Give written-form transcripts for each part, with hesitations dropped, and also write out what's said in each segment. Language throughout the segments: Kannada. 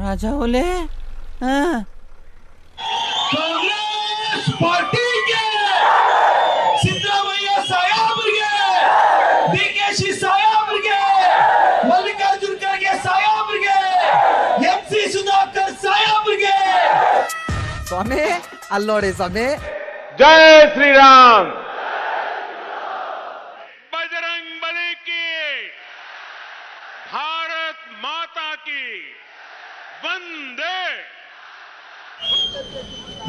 राजाओले कांग्रेस पार्टी के सिद्धरामಯ್ಯ ಸಾಹೇಬ್ರಿಗೆ ಡಿಕೆಶಿ ಸಾಹೇಬ್ರಿಗೆ ಮಲ್ಲಿಕಾರ್ಜುನ ಖರ್ಗೆ ಸಾಹೇಬ್ರಿಗೆ ಎಂಸಿ ಸುಧಾಕರ್ ಸಾಹೇಬ್ರಿಗೆ स्वामी अल्लोड़ी स्वामी जय श्री राम बजरंग बली की भारत माता की वंदे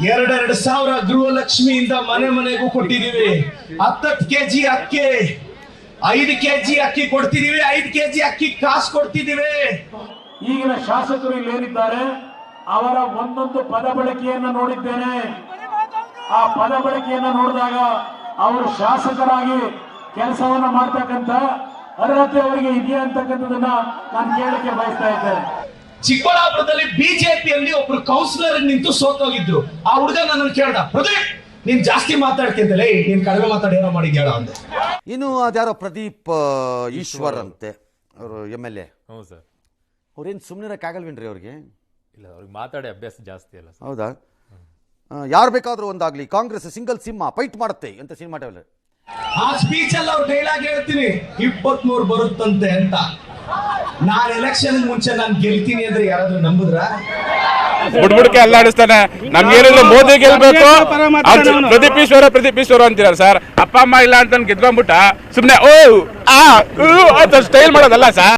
2,000 ಗೃಹಲಕ್ಷ್ಮಿಯಿಂದ ಮನೆ ಮನೆಗೂ ಕೊಟ್ಟಿದ್ದೀವಿ 10 ಕೆಜಿ ಅಕ್ಕಿ 5 ಕೆಜಿ ಅಕ್ಕಿ ಕೊಡ್ತಿದ್ದೀವಿ 5 ಕೆಜಿ ಅಕ್ಕಿ ಕಾಸು ಕೊಡ್ತಿದ್ದೀವಿ ಈಗಿನ ಶಾಸಕರು ಇಲ್ಲೇನಿದ್ದಾರೆ ಅವರ ಒಂದೊಂದು ಪದ ಬಳಕೆಯನ್ನು ನೋಡಿದ್ದೇನೆ ಆ ಪದ ಬಳಕೆಯನ್ನು ನೋಡಿದಾಗ ಅವರು ಶಾಸಕರಾಗಿ ಕೆಲಸವನ್ನ ಮಾಡ್ತಕ್ಕಂಥ ಅರ್ಹತೆ ಅವರಿಗೆ ಇದೆಯಾ ಅಂತಕ್ಕಂಥದನ್ನ ನಾನು ಕೇಳಕ್ಕೆ ಬಯಸ್ತಾ ಇದ್ದೇನೆ ಚಿಕ್ಕಬಳ್ಳಾಪುರದಲ್ಲಿ ಬಿಜೆಪಿಯಲ್ಲಿ ಒಬ್ರು ಕೌನ್ಸಿಲರ್ ನಿಂತು ಸೋತೋಗಿದ್ರು ಆ ಹುಡುಗ ನನ್ನನ್ನು ಕೇಳ್ದ ಪ್ರದೀಪ್ ನೀನ್ ಜಾಸ್ತಿ ಮಾತಾಡ್ತಿದ್ದಲೇ ನೀನ್ ಕಡಿಮೆ ಮಾತಾಡಿ ಏನೋ ಮಾಡಿ ಹೇಳ ಅಂದೆ ಇನ್ನು ಅದ್ಯಾರೋ ಪ್ರದೀಪ್ ಈಶ್ವರ್ ಅಂತೆ ಅವರು MLA. ಹೌದು ಸರ್. ಅವ್ರೇನು ಸುಮ್ಮನಿರಕ್ಕಾಗಲ್ವೇನ್ರಿ ಅವ್ರಿಗೆ? ಇಲ್ಲ, ಅವ್ರಿಗೆ ಮಾತಾಡಿ ಅಭ್ಯಾಸ ಜಾಸ್ತಿ ಅಲ್ಲ ಸರ್. ಹೌದಾ? ಯಾರು ಬೇಕಾದ್ರೂ ಒಂದಾಗ್ಲಿ, ಕಾಂಗ್ರೆಸ್ ಸಿಂಗಲ್ ಸಿಂಹ ಫೈಟ್ ಮಾಡುತ್ತೆ ಅಂತ ಸಿನಿಮಾ ಟೈವಲ್ ಆ ಸ್ಪೀಚ್ ಅಲ್ಲಿ ಅವ್ರು ಡೈಲಾಗ್ ಹೇಳ್ತೀನಿ 23 ಬರುತ್ತಂತೆ ಅಂತ. ನಾನು ಎಲೆಕ್ಷನ್ ಮುಂಚೆ ನಾನು ಗೆಲ್ತೀನಿ ಅಂದ್ರೆ ಯಾರಾದ್ರೂ ನಂಬುದ್ರ? ಬುಡ್ಬುಡ್ಕೆ ಅಲ್ಲಾಡಿಸ್ತಾನೆ. ನಮ್ಗೇನಿಲ್ಲ ಮೋದಿ ಗೆಲ್ಬೇಕು, ಪ್ರದೀಪ್ ಈಶ್ವರ ಅಂತೀರ ಸರ್. ಅಪ್ಪ ಅಮ್ಮ ಇಲ್ಲ ಅಂತ ಗೆದ್ಕೊಂಡ್ಬಿಟ್ಟ ಸುಮ್ನೆ ಓ ಆ ಸ್ಟೈಲ್ ಮಾಡೋದಲ್ಲ ಸರ್.